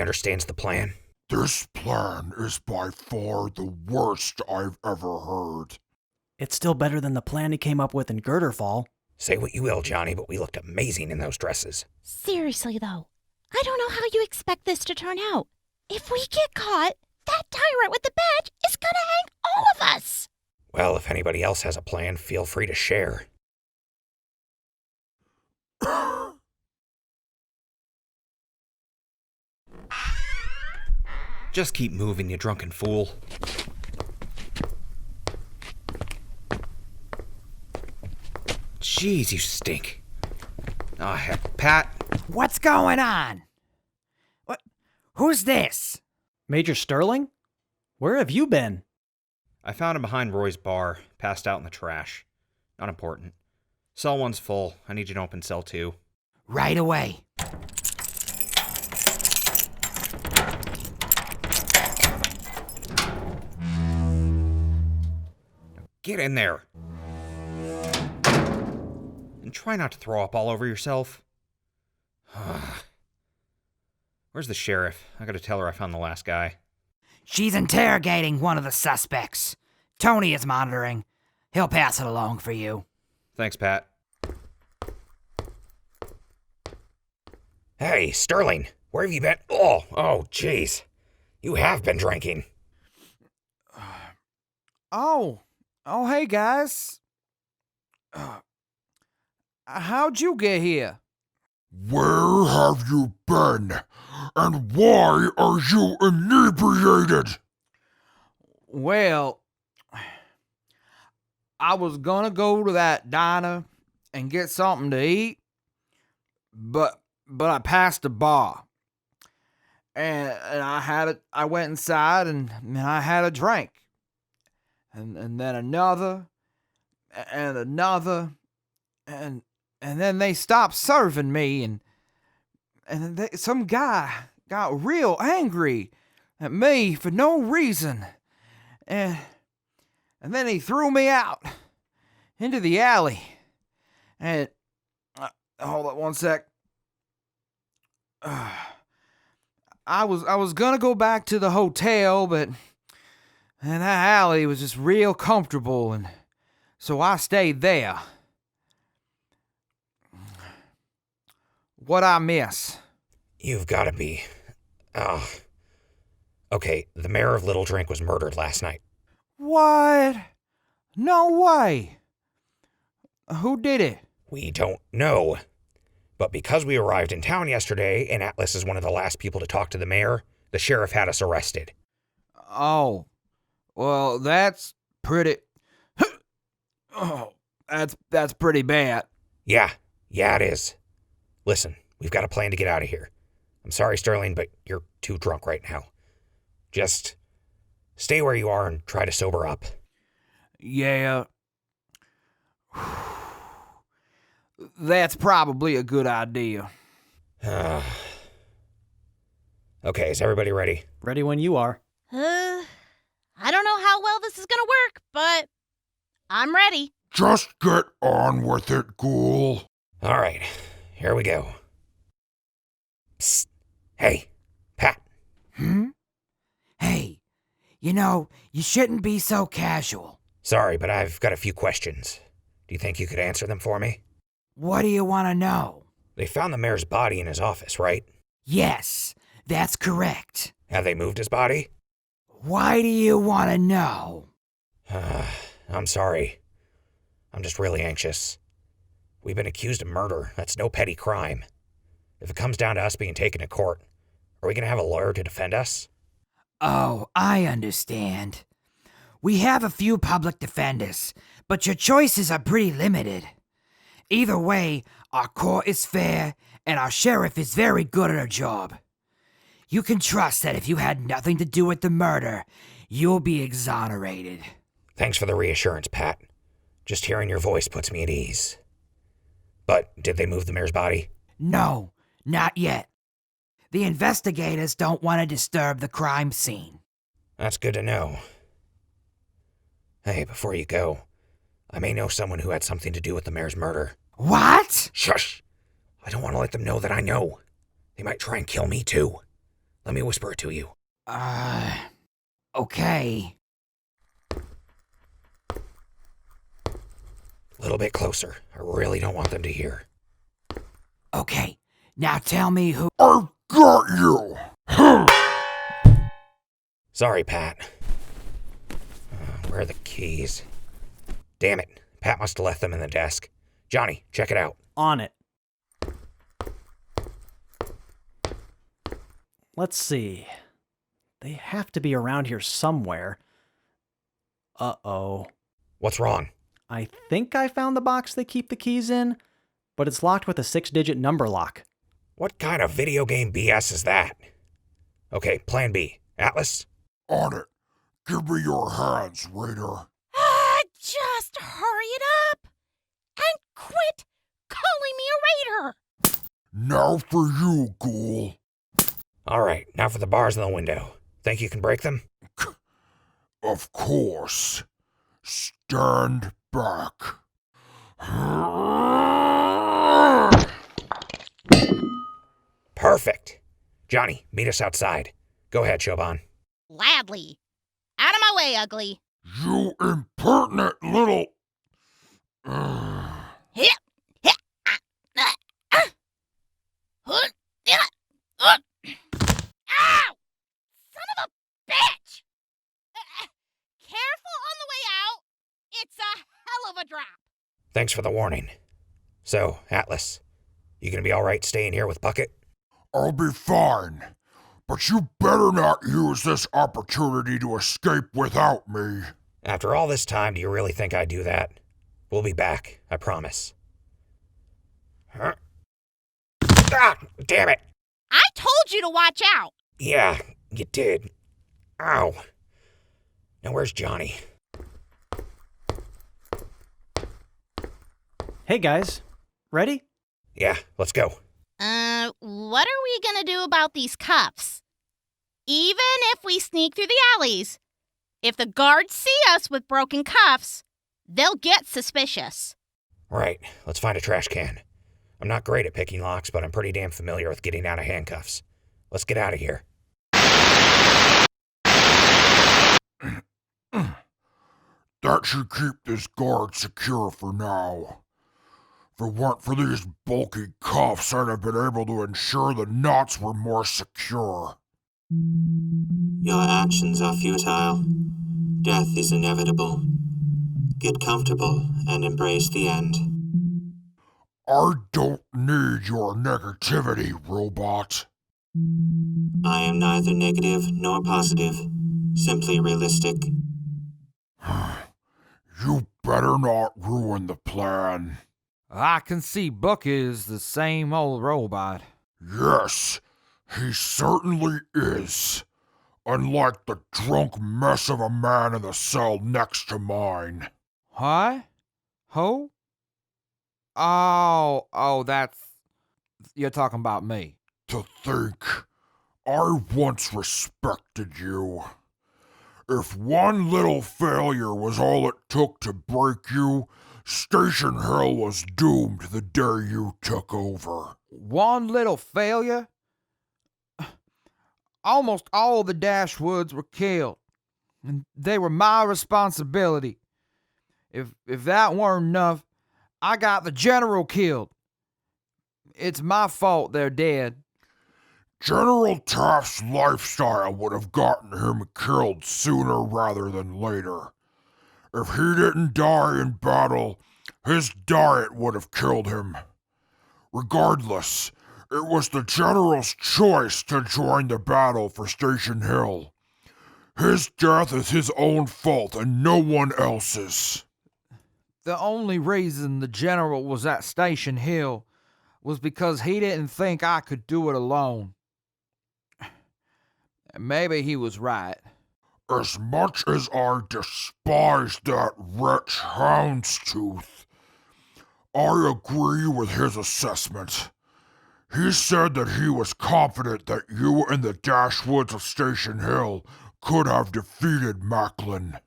understands the plan. This plan is by far the worst I've ever heard. It's still better than the plan he came up with in Girderfall. Say what you will, Johnny, but we looked amazing in those dresses. Seriously, though, I don't know how you expect this to turn out. If we get caught, that tyrant with the badge is gonna hang all of us. Well, if anybody else has a plan, feel free to share. Just keep moving, you drunken fool. Jeez, you stink. Oh, heck, Pat. What's going on? What? Who's this? Major Sterling? Where have you been? I found him behind Roy's bar, passed out in the trash. Not important. Cell 1's full. I need you to open cell 2. Right away. Get in there. And try not to throw up all over yourself. Where's the sheriff? I gotta tell her I found the last guy. She's interrogating one of the suspects. Tony is monitoring. He'll pass it along for you. Thanks, Pat. Hey, Sterling, where have you been? Oh, jeez. You have been drinking. Oh, hey, guys. How'd you get here? Where have you been? And why are you inebriated? Well, I was gonna go to that diner and get something to eat, but I passed the bar. And I went inside and I had a drink. And then another, and another, and then they stopped serving me, and some guy got real angry at me for no reason, and then he threw me out into the alley, and hold on one sec. I was gonna go back to the hotel, but that alley was just real comfortable, and so I stayed there. What'd I miss? You've gotta be... Okay, the mayor of Little Drink was murdered last night. What? No way. Who did it? We don't know. But because we arrived in town yesterday, and Atlas is one of the last people to talk to the mayor, the sheriff had us arrested. Oh. Well, that's pretty... Oh, that's pretty bad. Yeah, it is. Listen, we've got a plan to get out of here. I'm sorry, Sterling, but you're too drunk right now. Just stay where you are and try to sober up. Yeah. That's probably a good idea. Okay, is everybody ready? Ready when you are. I don't know how well this is gonna work, but I'm ready. Just get on with it, ghoul. All right, here we go. Psst. Hey, Pat. Hey, you shouldn't be so casual. Sorry, but I've got a few questions. Do you think you could answer them for me? What do you want to know? They found the mayor's body in his office, right? Yes, that's correct. Have they moved his body? Why do you want to know? I'm sorry. I'm just really anxious. We've been accused of murder. That's no petty crime. If it comes down to us being taken to court, are we going to have a lawyer to defend us? Oh, I understand. We have a few public defenders, but your choices are pretty limited. Either way, our court is fair, and our sheriff is very good at her job. You can trust that if you had nothing to do with the murder, you'll be exonerated. Thanks for the reassurance, Pat. Just hearing your voice puts me at ease. But did they move the mayor's body? No, not yet. The investigators don't want to disturb the crime scene. That's good to know. Hey, before you go, I may know someone who had something to do with the mayor's murder. What? Shush! I don't want to let them know that I know. They might try and kill me, too. Let me whisper it to you. Okay. A little bit closer. I really don't want them to hear. Okay. Now tell me who. I've got you! Sorry, Pat. Where are the keys? Damn it. Pat must have left them in the desk. Johnny, check it out. On it. Let's see. They have to be around here somewhere. Uh-oh. What's wrong? I think I found the box they keep the keys in, but it's locked with a 6-digit number lock. What kind of video game BS is that? Okay, plan B. Atlas? On it. Give me your hands, Rita. Just hurry it up and quit calling me a raider. Now for you, ghoul. All right, now for the bars in the window. Think you can break them? Of course. Stand back. Perfect. Johnny, meet us outside. Go ahead, Siobhan. Gladly. Out of my way, ugly. You impertinent little... Hip, hip, Ow! Son of a bitch! Careful on the way out. It's a hell of a drop. Thanks for the warning. So, Atlas, you gonna be all right staying here with Bucket? I'll be fine. But you better not use this opportunity to escape without me. After all this time, do you really think I'd do that? We'll be back, I promise. Huh? Ah, damn it! I told you to watch out. Yeah, you did. Ow. Now where's Johnny? Hey guys, ready? Yeah, let's go. What are we gonna do about these cuffs? Even if we sneak through the alleys, if the guards see us with broken cuffs, they'll get suspicious. Right, let's find a trash can. I'm not great at picking locks, but I'm pretty damn familiar with getting out of handcuffs. Let's get out of here. That should keep this guard secure for now. If it weren't for these bulky cuffs, I'd have been able to ensure the knots were more secure. Your actions are futile. Death is inevitable. Get comfortable and embrace the end. I don't need your negativity, robot. I am neither negative nor positive, simply realistic. You better not ruin the plan. I can see Buck is the same old robot. Yes, he certainly is. Unlike the drunk mess of a man in the cell next to mine. Huh? Who? Oh, that's... You're talking about me. To think, I once respected you. If one little failure was all it took to break you, Station Hill was doomed the day you took over. One little failure? Almost all the Dashwoods were killed, and they were my responsibility. If that weren't enough, I got the general killed. It's my fault they're dead. General Taft's lifestyle would have gotten him killed sooner rather than later. If he didn't die in battle, his diet would have killed him. Regardless, it was the General's choice to join the battle for Station Hill. His death is his own fault and no one else's. The only reason the General was at Station Hill was because he didn't think I could do it alone. Maybe he was right. As much as I despise that wretch Houndstooth, I agree with his assessment. He said that he was confident that you and the Dashwoods of Station Hill could have defeated Macklin.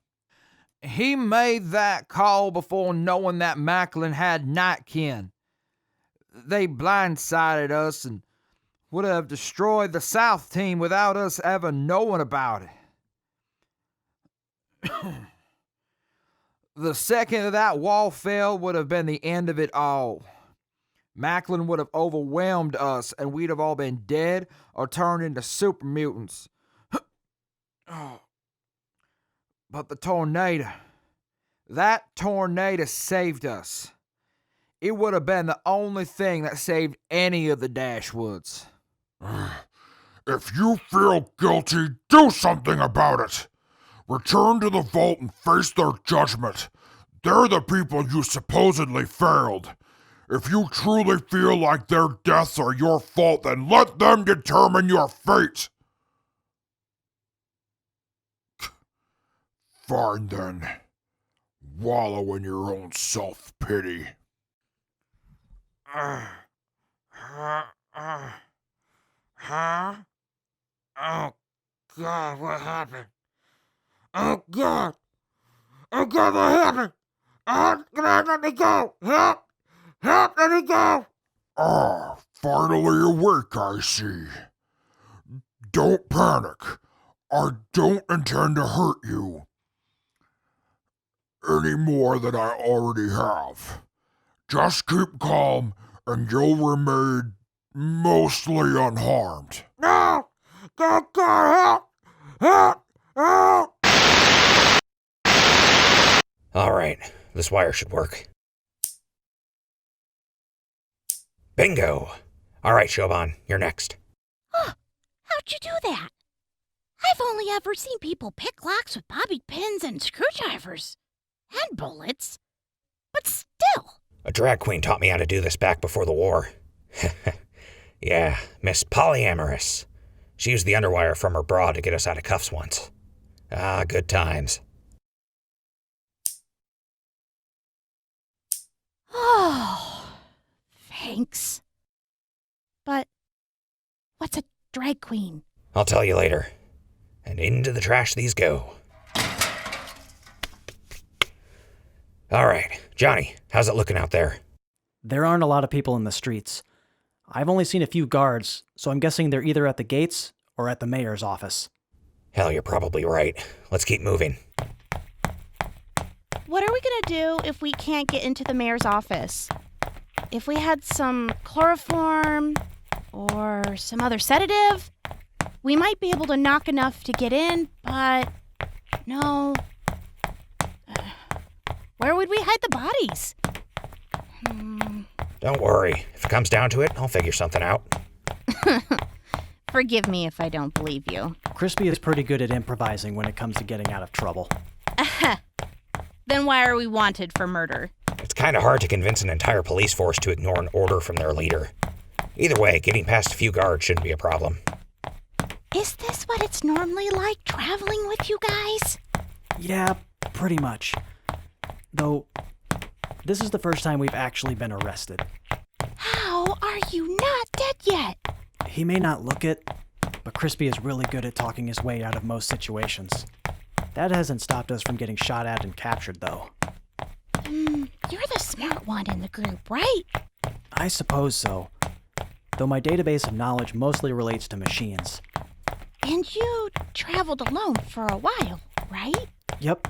He made that call before knowing that Macklin had Nightkin. They blindsided us, and would have destroyed the South team without us ever knowing about it. The second that wall fell would have been the end of it all. Macklin would have overwhelmed us, and we'd have all been dead or turned into super mutants. But the tornado, that tornado saved us. It would have been the only thing that saved any of the Dashwoods. If you feel guilty, do something about it. Return to the vault and face their judgment. They're the people you supposedly failed. If you truly feel like their deaths are your fault, then let them determine your fate. Fine then. Wallow in your own self-pity. Huh? Oh, God, what happened? Oh, God! Oh, God, what happened? Oh, God, let me go! Help! Help, let me go! Finally awake, I see. Don't panic. I don't intend to hurt you. Any more than I already have. Just keep calm, and you'll remain mostly unharmed. No! God, help! Help! Help! All right, this wire should work. Bingo! All right, Siobhan, you're next. Huh, how'd you do that? I've only ever seen people pick locks with bobby pins and screwdrivers. And bullets. But still. A drag queen taught me how to do this back before the war. Yeah, Miss Polyamorous. She used the underwire from her bra to get us out of cuffs once. Ah, good times. Oh, thanks. But what's a drag queen? I'll tell you later. And into the trash these go. All right, Johnny, how's it looking out there? There aren't a lot of people in the streets. I've only seen a few guards, so I'm guessing they're either at the gates or at the mayor's office. Hell, you're probably right. Let's keep moving. What are we gonna do if we can't get into the mayor's office? If we had some chloroform or some other sedative, we might be able to knock enough to get in, but no. Where would we hide the bodies? Don't worry. If it comes down to it, I'll figure something out. Forgive me if I don't believe you. Crispy is pretty good at improvising when it comes to getting out of trouble. Then why are we wanted for murder? It's kind of hard to convince an entire police force to ignore an order from their leader. Either way, getting past a few guards shouldn't be a problem. Is this what it's normally like traveling with you guys? Yeah, pretty much. Though, this is the first time we've actually been arrested. How are you not dead yet? He may not look it, but Crispy is really good at talking his way out of most situations. That hasn't stopped us from getting shot at and captured, though. You're the smart one in the group, right? I suppose so. Though my database of knowledge mostly relates to machines. And you traveled alone for a while, right? Yep.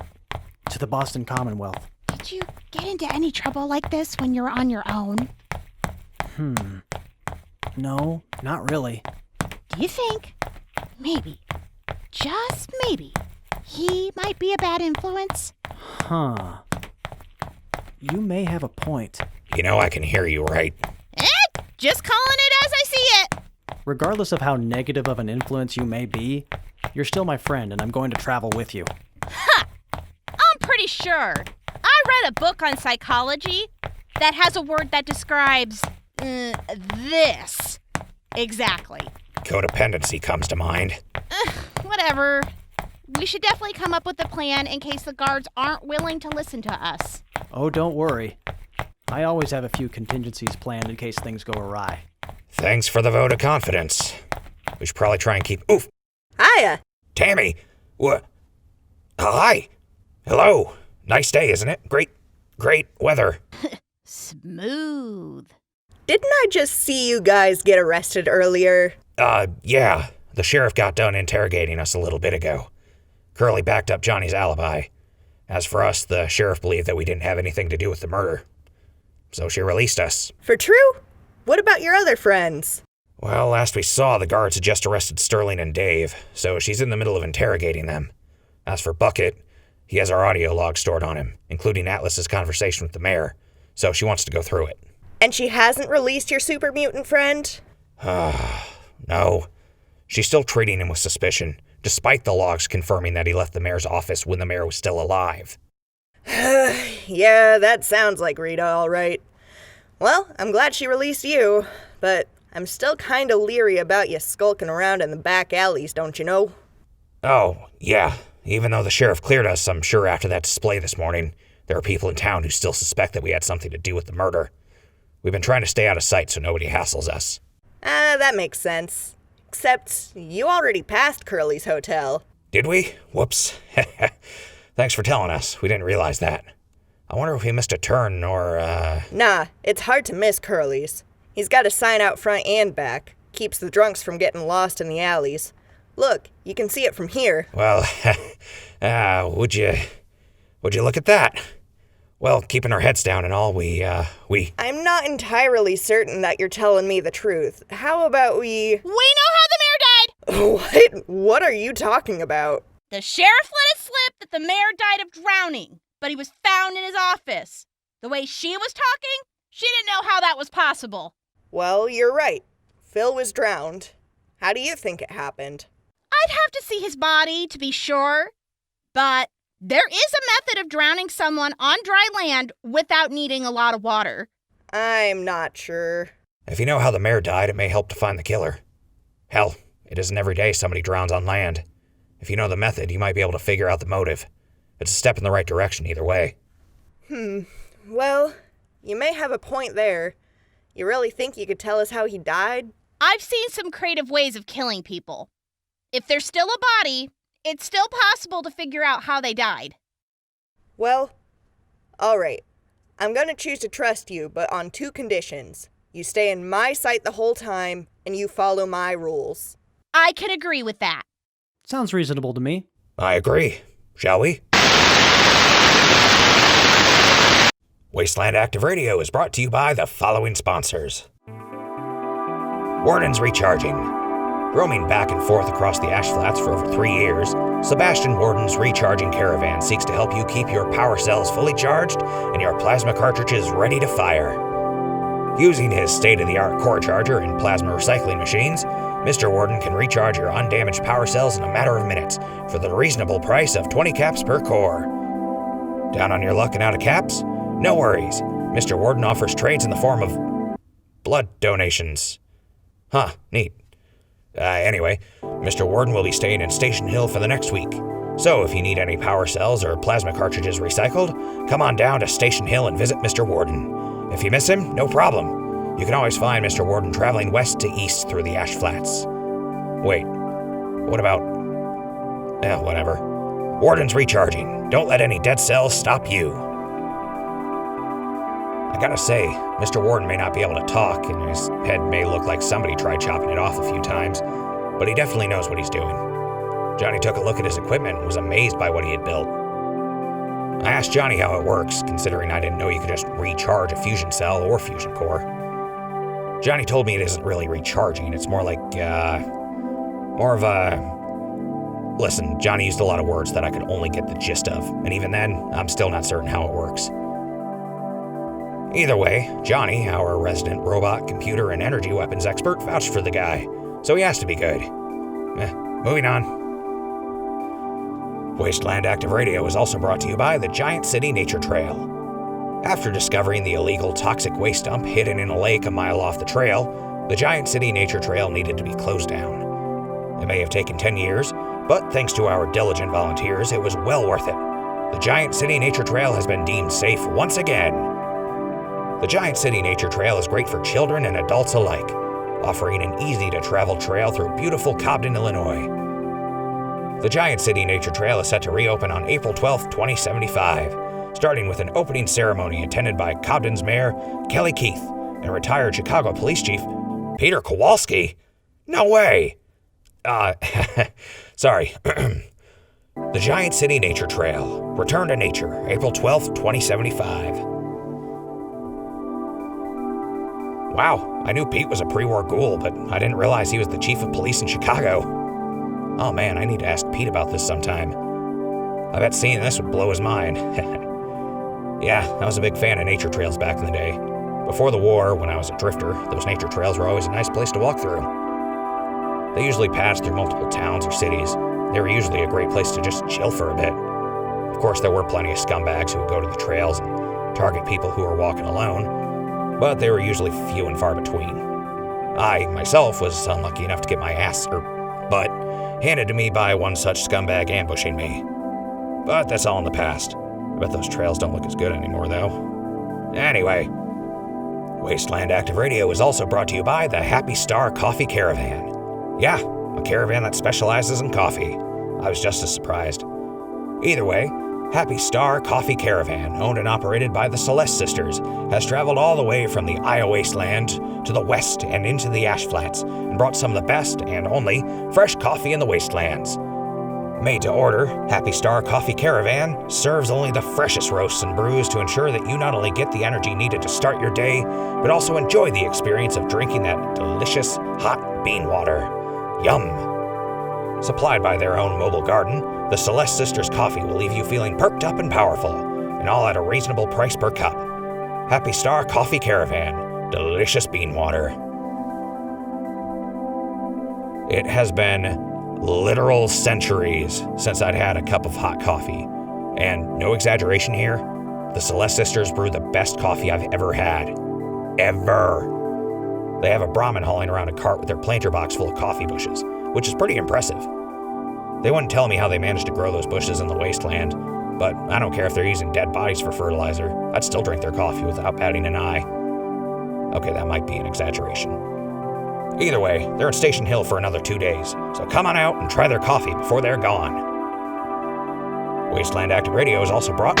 To the Boston Commonwealth. Did you get into any trouble like this when you're on your own? No, not really. Do you think, maybe, just maybe, he might be a bad influence? Huh. You may have a point. You know I can hear you, right? Just calling it as I see it. Regardless of how negative of an influence you may be, you're still my friend and I'm going to travel with you. Ha! I'm pretty sure. I read a book on psychology that has a word that describes this. Exactly. Codependency comes to mind. Whatever. We should definitely come up with a plan in case the guards aren't willing to listen to us. Oh, don't worry. I always have a few contingencies planned in case things go awry. Thanks for the vote of confidence. We should probably try and keep... Oof! Hiya. Tammy! What? Hi! Hello! Nice day, isn't it? Great weather. Smooth. Didn't I just see you guys get arrested earlier? Yeah. The sheriff got done interrogating us a little bit ago. Curly backed up Johnny's alibi. As for us, the sheriff believed that we didn't have anything to do with the murder. So she released us. For true? What about your other friends? Well, last we saw, the guards had just arrested Sterling and Dave, so she's in the middle of interrogating them. As for Bucket, he has our audio log stored on him, including Atlas's conversation with the mayor, so she wants to go through it. And she hasn't released your super mutant friend? No. She's still treating him with suspicion, despite the logs confirming that he left the mayor's office when the mayor was still alive. Yeah, that sounds like Rita, all right. Well, I'm glad she released you, but I'm still kinda leery about you skulking around in the back alleys, don't you know? Oh, yeah. Even though the sheriff cleared us, I'm sure after that display this morning, there are people in town who still suspect that we had something to do with the murder. We've been trying to stay out of sight so nobody hassles us. That makes sense. Except, you already passed Curly's hotel. Did we? Whoops. Thanks for telling us. We didn't realize that. I wonder if we missed a turn or, Nah, it's hard to miss Curly's. He's got a sign out front and back. Keeps the drunks from getting lost in the alleys. Look, you can see it from here. Well, would you look at that? Well, keeping our heads down and all, we... I'm not entirely certain that you're telling me the truth. How about we... We know how the mayor died! What are you talking about? The sheriff let it slip that the mayor died of drowning, but he was found in his office. The way she was talking, she didn't know how that was possible. Well, you're right. Phil was drowned. How do you think it happened? I'd have to see his body to be sure, but there is a method of drowning someone on dry land without needing a lot of water. I'm not sure. If you know how the mayor died, it may help to find the killer. Hell, it isn't every day somebody drowns on land. If you know the method, you might be able to figure out the motive. It's a step in the right direction either way. Well, you may have a point there. You really think you could tell us how he died? I've seen some creative ways of killing people. If there's still a body, it's still possible to figure out how they died. Well, all right. I'm gonna choose to trust you, but on two conditions. You stay in my sight the whole time, and you follow my rules. I can agree with that. Sounds reasonable to me. I agree. Shall we? Wasteland Active Radio is brought to you by the following sponsors. Warden's Recharging. Roaming back and forth across the ash flats for over 3 years, Sebastian Warden's Recharging Caravan seeks to help you keep your power cells fully charged and your plasma cartridges ready to fire. Using his state-of-the-art core charger and plasma recycling machines, Mr. Warden can recharge your undamaged power cells in a matter of minutes for the reasonable price of 20 caps per core. Down on your luck and out of caps? No worries. Mr. Warden offers trades in the form of blood donations. Huh, neat. Anyway, Mr. Warden will be staying in Station Hill for the next week. So if you need any power cells or plasma cartridges recycled, come on down to Station Hill and visit Mr. Warden. If you miss him, no problem. You can always find Mr. Warden traveling west to east through the ash flats. Wait, what about... whatever. Warden's Recharging. Don't let any dead cells stop you. I gotta say, Mr. Warden may not be able to talk, and his head may look like somebody tried chopping it off a few times, but he definitely knows what he's doing. Johnny took a look at his equipment and was amazed by what he had built. I asked Johnny how it works, considering I didn't know you could just recharge a fusion cell or fusion core. Johnny told me it isn't really recharging, it's more like, more of a... Listen, Johnny used a lot of words that I could only get the gist of, and even then, I'm still not certain how it works. Either way, Johnny, our resident robot, computer, and energy weapons expert, vouched for the guy, so he has to be good. Moving on. Wasteland Active Radio is also brought to you by the Giant City Nature Trail. After discovering the illegal toxic waste dump hidden in a lake a mile off the trail, the Giant City Nature Trail needed to be closed down. It may have taken 10 years, but thanks to our diligent volunteers, it was well worth it. The Giant City Nature Trail has been deemed safe once again. The Giant City Nature Trail is great for children and adults alike, offering an easy-to-travel trail through beautiful Cobden, Illinois. The Giant City Nature Trail is set to reopen on April 12, 2075, starting with an opening ceremony attended by Cobden's Mayor, Kelly Keith, and retired Chicago police chief Peter Kowalski. No way. Sorry. The Giant City Nature Trail. Return to Nature, April 12th, 2075. Wow, I knew Pete was a pre-war ghoul, but I didn't realize he was the chief of police in Chicago. Oh man, I need to ask Pete about this sometime. I bet seeing this would blow his mind. Yeah, I was a big fan of nature trails back in the day. Before the war, when I was a drifter, those nature trails were always a nice place to walk through. They usually passed through multiple towns or cities. They were usually a great place to just chill for a bit. Of course, there were plenty of scumbags who would go to the trails and target people who were walking alone, but they were usually few and far between. I, myself, was unlucky enough to get my butt handed to me by one such scumbag ambushing me. But that's all in the past. I bet those trails don't look as good anymore, though. Anyway, Wasteland Active Radio is also brought to you by the Happy Star Coffee Caravan. Yeah, a caravan that specializes in coffee. I was just as surprised. Either way, Happy Star Coffee Caravan, owned and operated by the Celeste Sisters, has traveled all the way from the Iowa Wasteland to the west and into the Ash Flats, and brought some of the best and only fresh coffee in the wastelands. Made to order, Happy Star Coffee Caravan serves only the freshest roasts and brews to ensure that you not only get the energy needed to start your day, but also enjoy the experience of drinking that delicious, hot bean water. Yum! Supplied by their own mobile garden, the Celeste Sisters coffee will leave you feeling perked up and powerful, and all at a reasonable price per cup. Happy Star Coffee Caravan, delicious bean water. It has been literal centuries since I'd had a cup of hot coffee, and no exaggeration here, the Celeste Sisters brew the best coffee I've ever had. Ever. They have a Brahmin hauling around a cart with their planter box full of coffee bushes, which is pretty impressive. They wouldn't tell me how they managed to grow those bushes in the wasteland, but I don't care if they're using dead bodies for fertilizer. I'd still drink their coffee without batting an eye. Okay, that might be an exaggeration. Either way, they're at Station Hill for another 2 days, so come on out and try their coffee before they're gone. Wasteland Active Radio is also brought...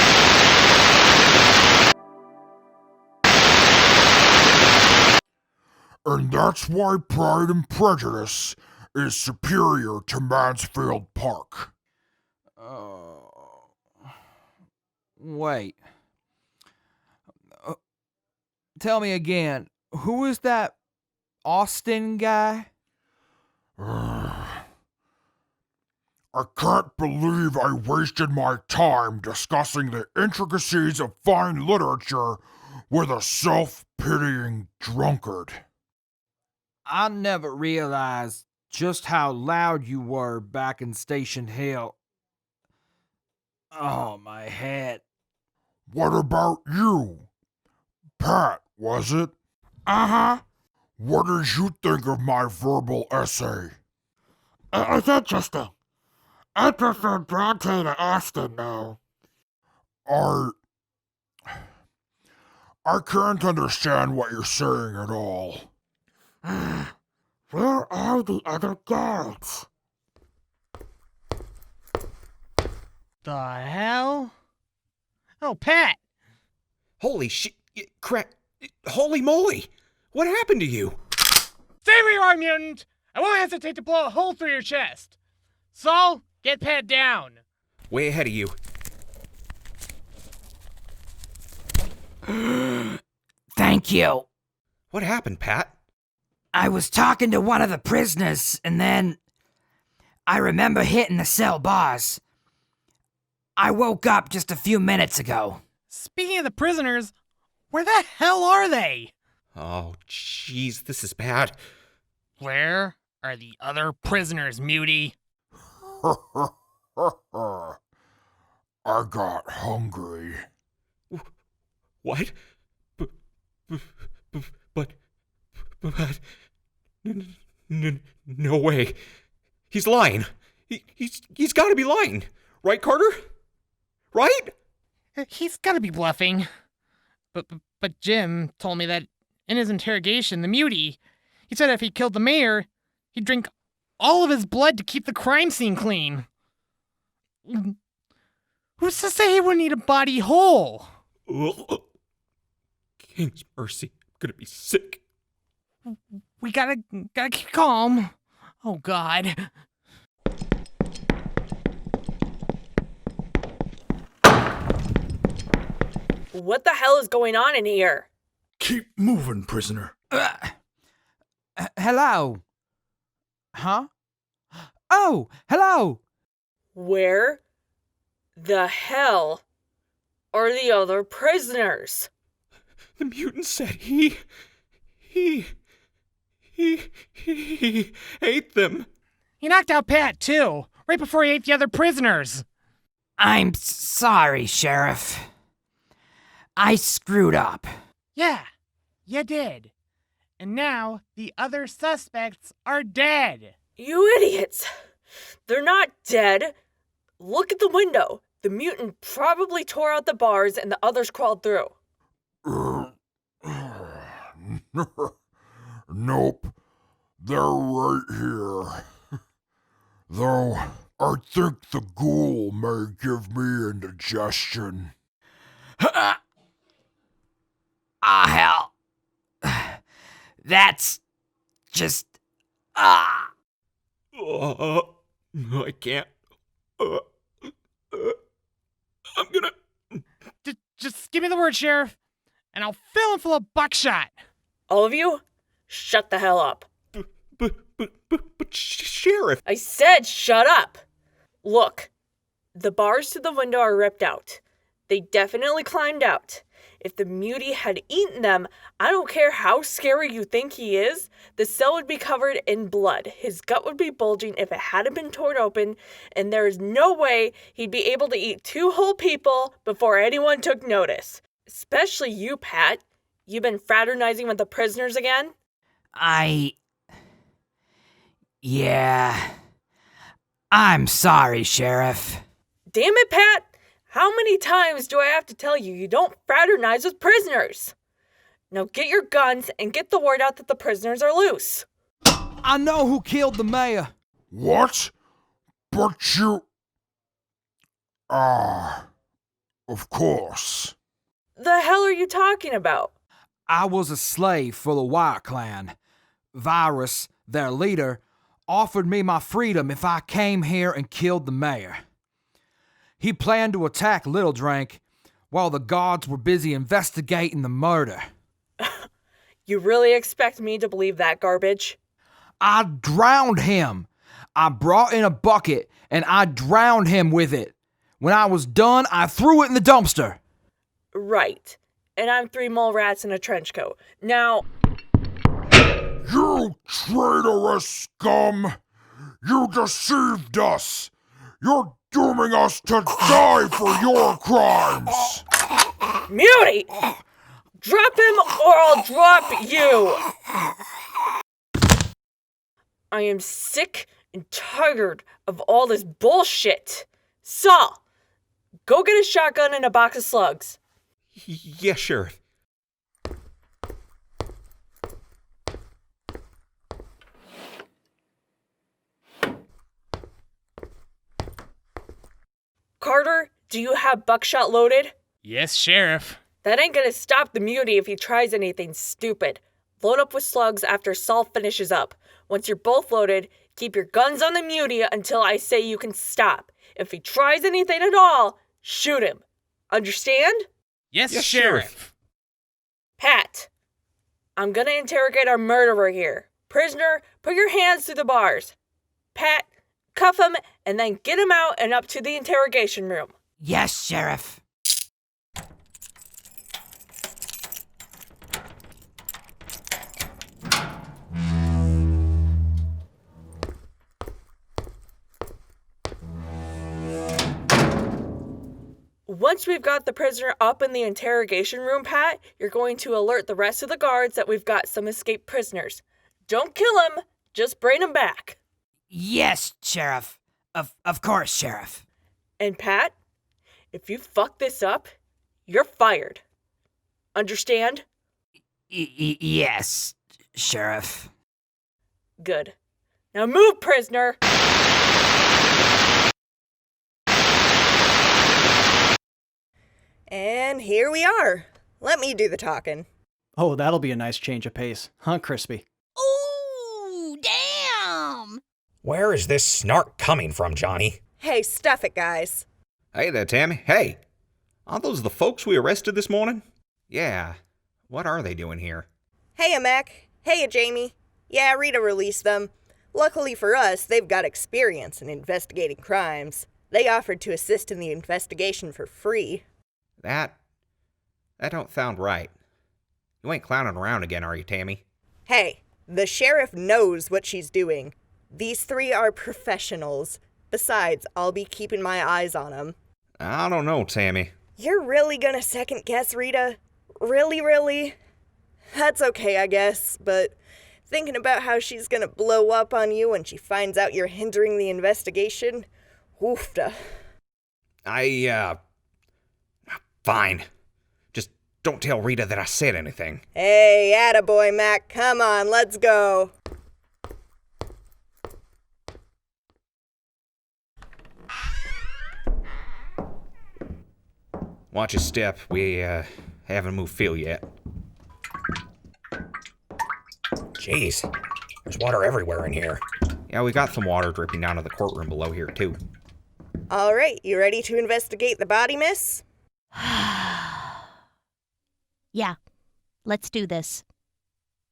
And that's why Pride and Prejudice is superior to Mansfield Park. Wait. Tell me again, who is that Austin guy? I can't believe I wasted my time discussing the intricacies of fine literature with a self-pitying drunkard. I never realized just how loud you were back in Station Hill. Oh, my head. What about you? Pat, was it? Uh-huh. What did you think of my verbal essay? It was interesting. I prefer Bronte to Austin, though. I can't understand what you're saying at all. Where are the other guards? The hell? Oh, Pat! Holy shit, crap, holy moly! What happened to you? Stay where you are, mutant! I won't hesitate to blow a hole through your chest. Saul, get Pat down. Way ahead of you. Thank you. What happened, Pat? I was talking to one of the prisoners, and then I remember hitting the cell bars. I woke up just a few minutes ago. Speaking of the prisoners, where the hell are they? Oh, jeez, this is bad. Where are the other prisoners, Mutie? I got hungry. What? But... No way. He's lying. He's got to be lying. Right, Carter? Right? He's gotta be bluffing. But Jim told me that in his interrogation, the Mutie, he said if he killed the mayor, he'd drink all of his blood to keep the crime scene clean. Who's to say he wouldn't eat a body whole? King's mercy. gonna be sick. We gotta keep calm. Oh, God. What the hell is going on in here? Keep moving, prisoner. Hello? Huh? Oh, hello! Where the hell are the other prisoners? The mutant said he ate them. He knocked out Pat, too, right before he ate the other prisoners. I'm sorry, Sheriff. I screwed up. Yeah, you did. And now the other suspects are dead. You idiots! They're not dead. Look at the window. The mutant probably tore out the bars and the others crawled through. Nope. They're right here. Though, I think the ghoul may give me indigestion. Hell. That's just... I can't. I'm gonna... Just give me the word, Sheriff, and I'll fill him full of buckshot. All of you, shut the hell up. But Sheriff... I said shut up! Look, the bars to the window are ripped out. They definitely climbed out. If the mutie had eaten them, I don't care how scary you think he is, the cell would be covered in blood. His gut would be bulging if it hadn't been torn open, and there is no way he'd be able to eat 2 whole people before anyone took notice. Especially you, Pat. You been fraternizing with the prisoners again? Yeah. I'm sorry, Sheriff. Damn it, Pat! How many times do I have to tell you don't fraternize with prisoners? Now get your guns and get the word out that the prisoners are loose. I know who killed the mayor. What? But you... of course. The hell are you talking about? I was a slave for the White Clan. Virus, their leader, offered me my freedom if I came here and killed the mayor. He planned to attack Little Drink while the guards were busy investigating the murder. You really expect me to believe that garbage? I drowned him. I brought in a bucket and I drowned him with it. When I was done, I threw it in the dumpster. Right. And I'm 3 mole rats in a trench coat. Now... You traitorous scum! You deceived us! You're dooming us to die for your crimes! Mutie! Drop him or I'll drop you! I am sick and tired of all this bullshit. Saul, go get a shotgun and a box of slugs. Yeah, Sheriff. Carter, do you have buckshot loaded? Yes, Sheriff. That ain't gonna stop the mutie if he tries anything stupid. Load up with slugs after Saul finishes up. Once you're both loaded, keep your guns on the mutie until I say you can stop. If he tries anything at all, shoot him. Understand? Yes, Sheriff. Pat, I'm gonna interrogate our murderer here. Prisoner, put your hands through the bars. Pat, cuff him and then get him out and up to the interrogation room. Yes, Sheriff. Once we've got the prisoner up in the interrogation room, Pat, you're going to alert the rest of the guards that we've got some escaped prisoners. Don't kill him, just bring him back. Yes, Sheriff. Of course, Sheriff. And Pat, if you fuck this up, you're fired. Understand? Yes, Sheriff. Good. Now move, prisoner! And here we are. Let me do the talking. Oh, that'll be a nice change of pace, huh, Crispy? Ooh, damn! Where is this snark coming from, Johnny? Hey, stuff it, guys. Hey there, Tammy. Hey! Aren't those the folks we arrested this morning? Yeah. What are they doing here? Heya, Mack. Heya, Jamie. Yeah, Rita released them. Luckily for us, they've got experience in investigating crimes. They offered to assist in the investigation for free. That don't sound right. You ain't clowning around again, are you, Tammy? Hey, the sheriff knows what she's doing. These three are professionals. Besides, I'll be keeping my eyes on them. I don't know, Tammy. You're really gonna second guess Rita? Really? That's okay, I guess, but thinking about how she's gonna blow up on you when she finds out you're hindering the investigation, oofta. Fine. Just don't tell Rita that I said anything. Hey, attaboy, Mack, come on, let's go. Watch your step. We, haven't moved Phil yet. Jeez, there's water everywhere in here. Yeah, we got some water dripping down to the courtroom below here, too. All right, you ready to investigate the body, miss? Yeah, let's do this.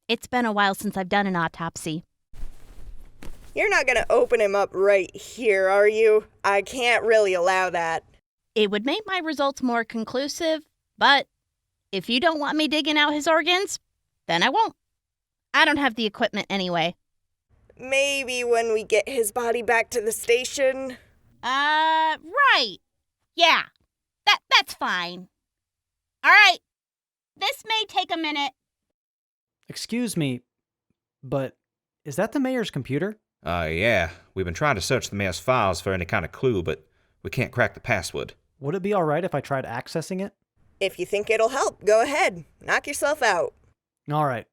It's been a while since I've done an autopsy. You're not gonna open him up right here, are you? I can't really allow that. It would make my results more conclusive, but if you don't want me digging out his organs, then I won't. I don't have the equipment anyway. Maybe when we get his body back to the station? Right. Yeah, that's fine. All right, this may take a minute. Excuse me, but is that the mayor's computer? Yeah. We've been trying to search the mayor's files for any kind of clue, but we can't crack the password. Would it be alright if I tried accessing it? If you think it'll help, go ahead. Knock yourself out. Alright.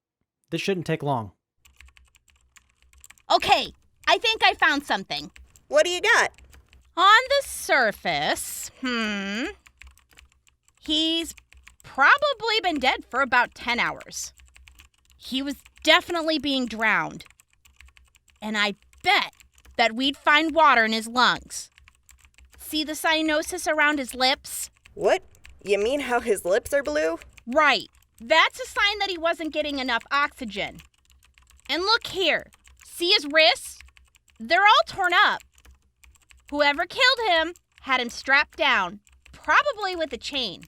This shouldn't take long. Okay, I think I found something. What do you got? On the surface, he's probably been dead for about 10 hours. He was definitely being drowned. And I bet that we'd find water in his lungs. See the cyanosis around his lips? What? You mean how his lips are blue? Right. That's a sign that he wasn't getting enough oxygen. And look here. See his wrists? They're all torn up. Whoever killed him had him strapped down, probably with a chain.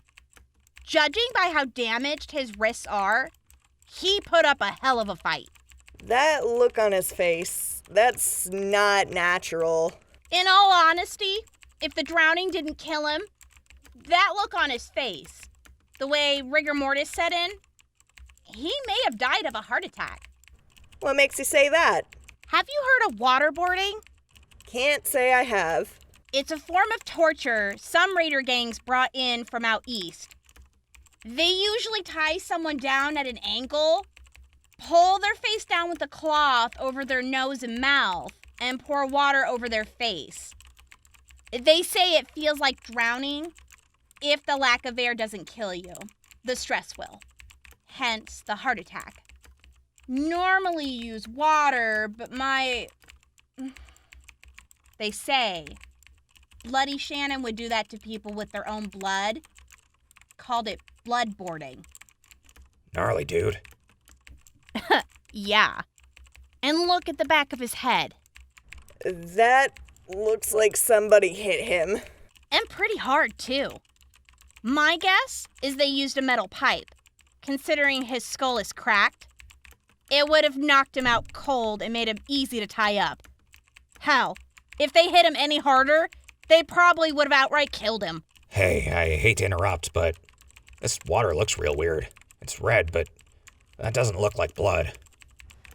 Judging by how damaged his wrists are, he put up a hell of a fight. That look on his face, that's not natural. In all honesty, if the drowning didn't kill him, that look on his face, the way rigor mortis set in, he may have died of a heart attack. What makes you say that? Have you heard of waterboarding? Can't say I have. It's a form of torture some raider gangs brought in from out east. They usually tie someone down at an angle, pull their face down with a cloth over their nose and mouth, and pour water over their face. They say it feels like drowning if the lack of air doesn't kill you. The stress will. Hence the heart attack. Normally use water, but they say Bloody Shannon would do that to people with their own blood. Called it bloodboarding. Gnarly, dude. Yeah. And look at the back of his head. That looks like somebody hit him. And pretty hard, too. My guess is they used a metal pipe. Considering his skull is cracked, it would have knocked him out cold and made him easy to tie up. Hell, if they hit him any harder, they probably would have outright killed him. Hey, I hate to interrupt, but this water looks real weird. It's red, but that doesn't look like blood.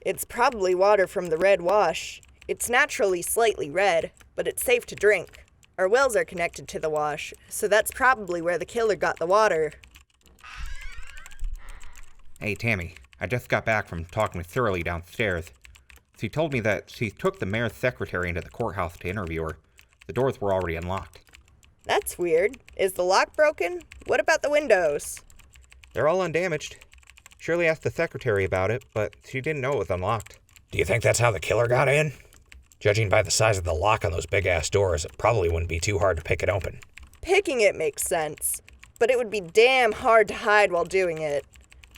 It's probably water from the red wash. It's naturally slightly red, but it's safe to drink. Our wells are connected to the wash, so that's probably where the killer got the water. Hey, Tammy, I just got back from talking with Shirley downstairs. She told me that she took the mayor's secretary into the courthouse to interview her. The doors were already unlocked. That's weird. Is the lock broken? What about the windows? They're all undamaged. Shirley asked the secretary about it, but she didn't know it was unlocked. Do you think that's how the killer got in? Judging by the size of the lock on those big-ass doors, it probably wouldn't be too hard to pick it open. Picking it makes sense, but it would be damn hard to hide while doing it.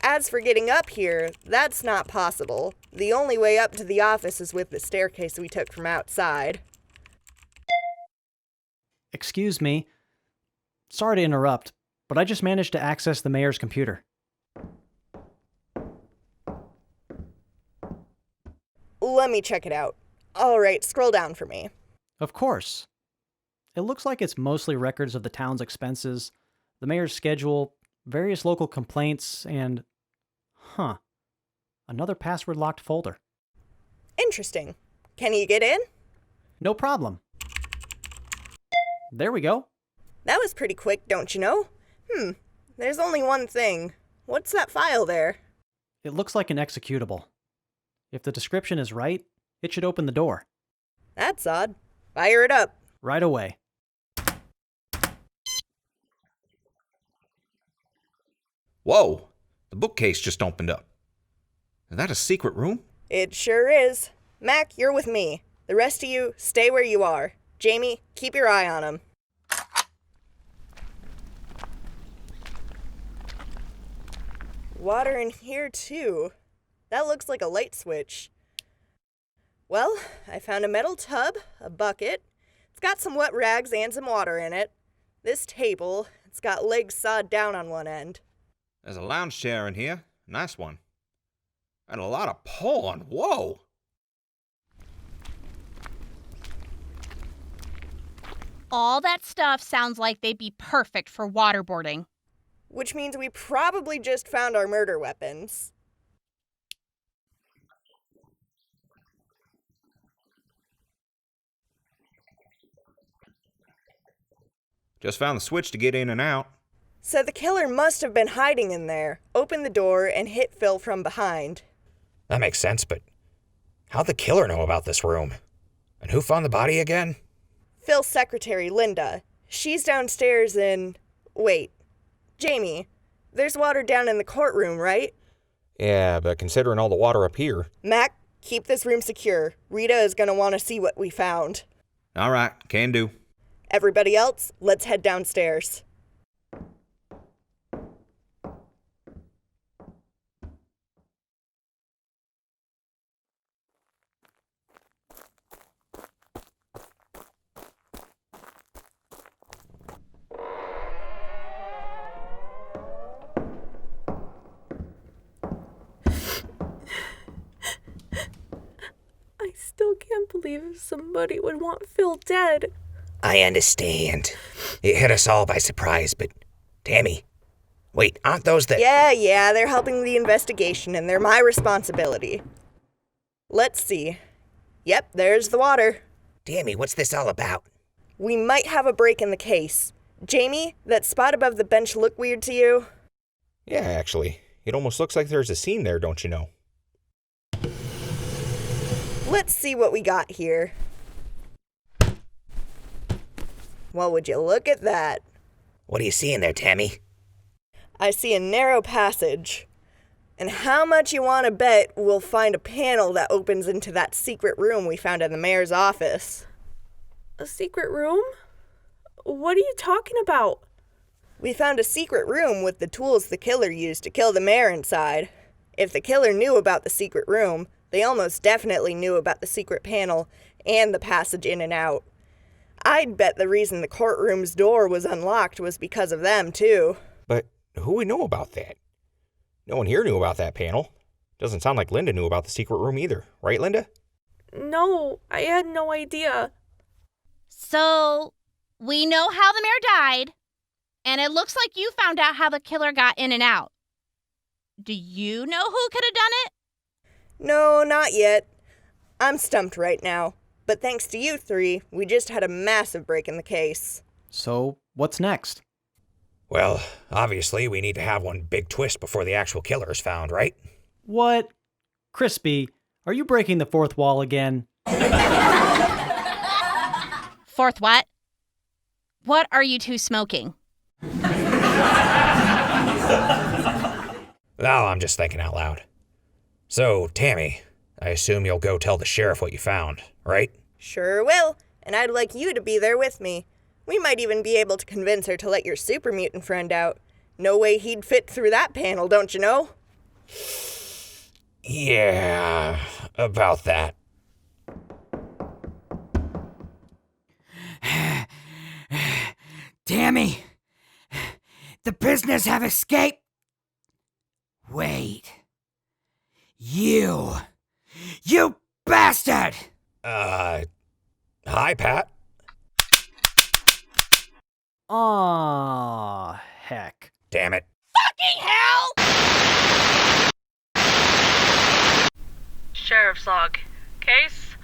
As for getting up here, that's not possible. The only way up to the office is with the staircase we took from outside. Excuse me. Sorry to interrupt, but I just managed to access the mayor's computer. Let me check it out. All right, scroll down for me. Of course. It looks like it's mostly records of the town's expenses, the mayor's schedule, various local complaints, and... another password-locked folder. Interesting. Can you get in? No problem. There we go. That was pretty quick, don't you know? There's only one thing. What's that file there? It looks like an executable. If the description is right, it should open the door. That's odd. Fire it up. Right away. Whoa! The bookcase just opened up. Is that a secret room? It sure is. Mack, you're with me. The rest of you, stay where you are. Jamie, keep your eye on him. Water in here, too. That looks like a light switch. Well, I found a metal tub, a bucket. It's got some wet rags and some water in it. This table, it's got legs sawed down on one end. There's a lounge chair in here. Nice one. And a lot of porn. Whoa! All that stuff sounds like they'd be perfect for waterboarding. Which means we probably just found our murder weapons. Just found the switch to get in and out. So the killer must have been hiding in there, opened the door, and hit Phil from behind. That makes sense, but how'd the killer know about this room? And who found the body again? Phil's secretary, Linda. She's downstairs in... Wait. Jamie, there's water down in the courtroom, right? Yeah, but considering all the water up here... Mack, keep this room secure. Rita is going to want to see what we found. All right, can do. Everybody else, let's head downstairs. I still can't believe somebody would want Phil dead. I understand. It hit us all by surprise, but... Tammy, wait, aren't those the... Yeah, they're helping the investigation, and they're my responsibility. Let's see. Yep, there's the water. Tammy, what's this all about? We might have a break in the case. Jamie, that spot above the bench look weird to you? Yeah, actually. It almost looks like there's a scene there, don't you know? Let's see what we got here. Well, would you look at that? What are you seeing there, Tammy? I see a narrow passage. And how much you want to bet we'll find a panel that opens into that secret room we found in the mayor's office? A secret room? What are you talking about? We found a secret room with the tools the killer used to kill the mayor inside. If the killer knew about the secret room, they almost definitely knew about the secret panel and the passage in and out. I'd bet the reason the courtroom's door was unlocked was because of them, too. But who would know about that? No one here knew about that panel. Doesn't sound like Linda knew about the secret room either. Right, Linda? No, I had no idea. So, we know how the mayor died, and it looks like you found out how the killer got in and out. Do you know who could have done it? No, not yet. I'm stumped right now. But thanks to you three, we just had a massive break in the case. So, what's next? Well, obviously we need to have one big twist before the actual killer is found, right? What? Crispy, are you breaking the fourth wall again? Fourth what? What are you two smoking? Well, I'm just thinking out loud. So, Tammy, I assume you'll go tell the sheriff what you found, right? Sure will, and I'd like you to be there with me. We might even be able to convince her to let your super mutant friend out. No way he'd fit through that panel, don't you know? Yeah, about that. Tammy, the prisoners have escaped. Wait. You bastard! Hi, Pat. Aw, heck. Damn it. Fucking hell! Sheriff's log. Case: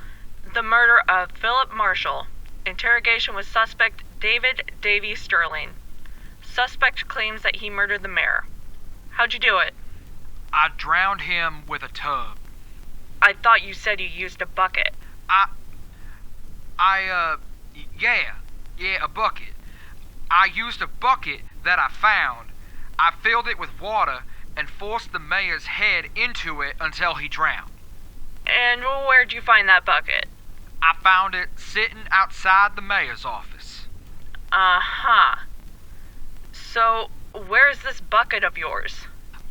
the murder of Philip Marshall. Interrogation with suspect David Davy Sterling. Suspect claims that he murdered the mayor. How'd you do it? I drowned him with a tub. I thought you said you used a bucket. Yeah, a bucket. I used a bucket that I found. I filled it with water and forced the mayor's head into it until he drowned. And where'd you find that bucket? I found it sitting outside the mayor's office. Uh-huh. So, where's this bucket of yours?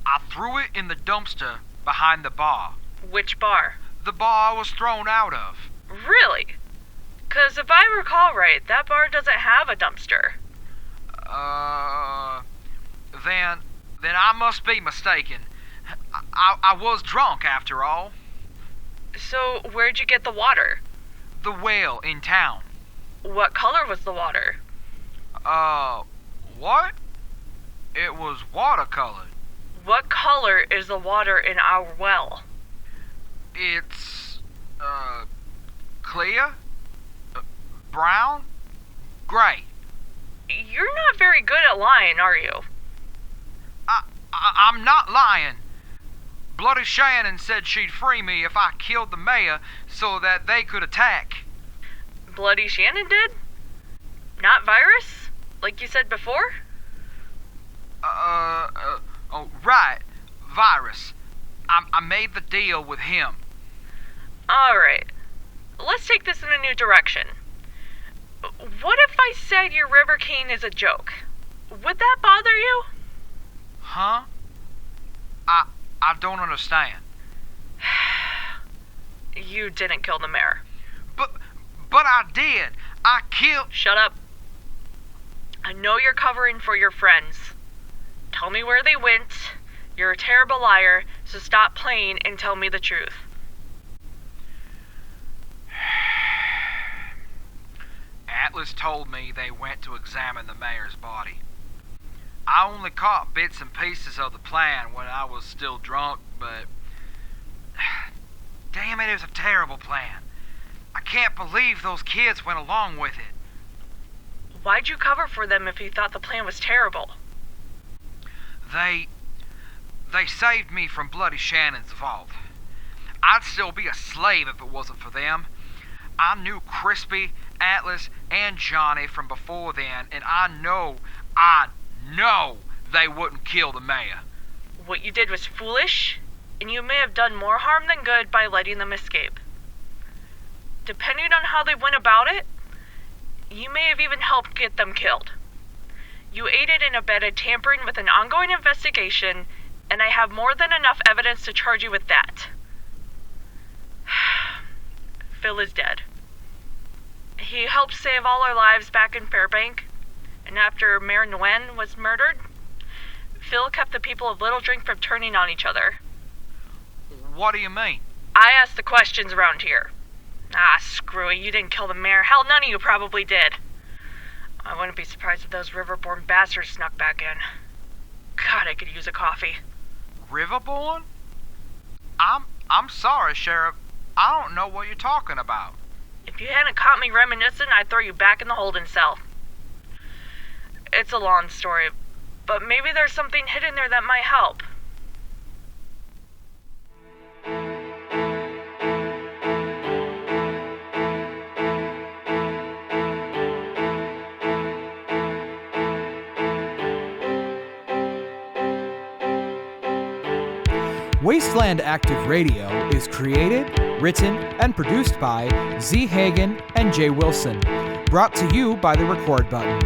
I threw it in the dumpster behind the bar. Which bar? The bar I was thrown out of. Really? 'Cause if I recall right, that bar doesn't have a dumpster. Then I must be mistaken. I was drunk after all. So, where'd you get the water? The well in town. What color was the water? What? It was watercolored. What color is the water in our well? It's, clear? Brown? Gray. You're not very good at lying, are you? I'm not lying. Bloody Shannon said she'd free me if I killed the mayor so that they could attack. Bloody Shannon did? Not Virus? Like you said before? Right. Virus. I made the deal with him. Alright. Let's take this in a new direction. What if I said your River King is a joke? Would that bother you? Huh? I don't understand. You didn't kill the mayor. But I did. I killed... Shut up. I know you're covering for your friends. Tell me where they went. You're a terrible liar, so stop playing and tell me the truth. Atlas told me they went to examine the mayor's body. I only caught bits and pieces of the plan when I was still drunk, but... Damn it, it was a terrible plan. I can't believe those kids went along with it. Why'd you cover for them if you thought the plan was terrible? They saved me from Bloody Shannon's vault. I'd still be a slave if it wasn't for them. I knew Crispy, Atlas, and Johnny from before then, and I know they wouldn't kill the mayor. What you did was foolish, and you may have done more harm than good by letting them escape. Depending on how they went about it, you may have even helped get them killed. You aided and abetted tampering with an ongoing investigation, and I have more than enough evidence to charge you with that. Phil is dead. He helped save all our lives back in Fairbank, and after Meron was murdered, Phil kept the people of Little Drink from turning on each other. What do you mean? I asked the questions around here. Screw it, you didn't kill the mayor. Hell, none of you probably did. I wouldn't be surprised if those Riverborn bastards snuck back in. God, I could use a coffee. Riverborn? I'm sorry, Sheriff. I don't know what you're talking about. If you hadn't caught me reminiscing, I'd throw you back in the holding cell. It's a long story, but maybe there's something hidden there that might help. Wasteland Active Radio is created, written, and produced by Z. Hagen and J. Wilson. Brought to you by the Record Button.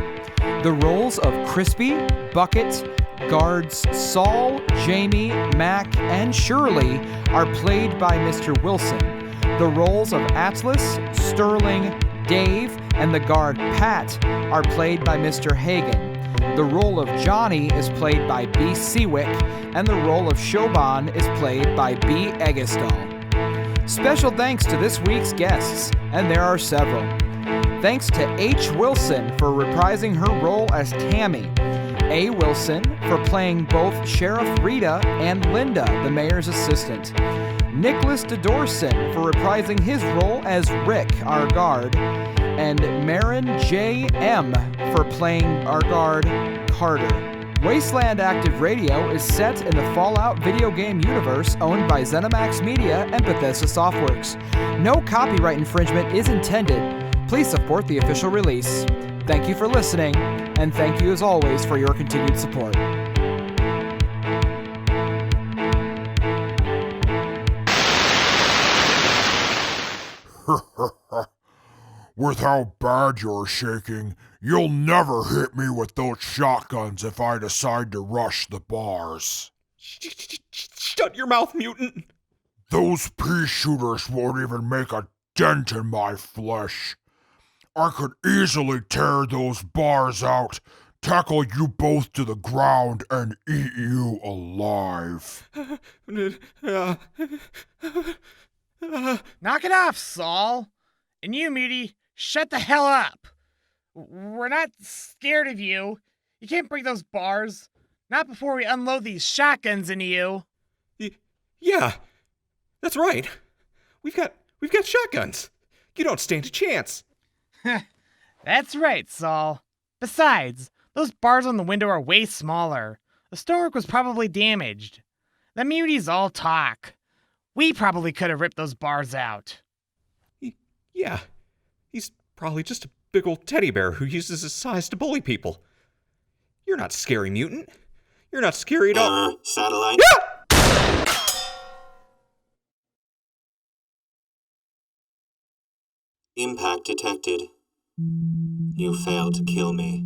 The roles of Crispy, Bucket, guards Saul, Jamie, Mack, and Shirley are played by Mr. Wilson. The roles of Atlas, Sterling, Dave, and the guard Pat are played by Mr. Hagen. The role of Johnny is played by B. Sewick, and the role of Siobhan is played by B. Egesdal. Special thanks to this week's guests, and there are several. Thanks to H. Wilson for reprising her role as Tammy, A. Wilson for playing both Sheriff Rita and Linda, the mayor's assistant, Niclas Dedorsson for reprising his role as Rick, our guard, and Meron J. M. for playing our guard, Carter. Wasteland Active Radio is set in the Fallout video game universe owned by ZeniMax Media and Bethesda Softworks. No copyright infringement is intended. Please support the official release. Thank you for listening, and thank you as always for your continued support. With how bad you're shaking, you'll never hit me with those shotguns if I decide to rush the bars. Shut your mouth, mutant! Those pea shooters won't even make a dent in my flesh. I could easily tear those bars out, tackle you both to the ground, and eat you alive. Knock it off, Saul. And you, Muty, shut the hell up. We're not scared of you. You can't break those bars. Not before we unload these shotguns into you. Yeah, that's right. We've got shotguns. You don't stand a chance. That's right, Saul. Besides, those bars on the window are way smaller. The stonework was probably damaged. The Muty's all talk. We probably could have ripped those bars out. Yeah, he's probably just a big old teddy bear who uses his size to bully people. You're not scary, mutant. You're not scary at all. Satellite. Impact detected. You failed to kill me.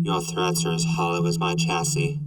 Your threats are as hollow as my chassis.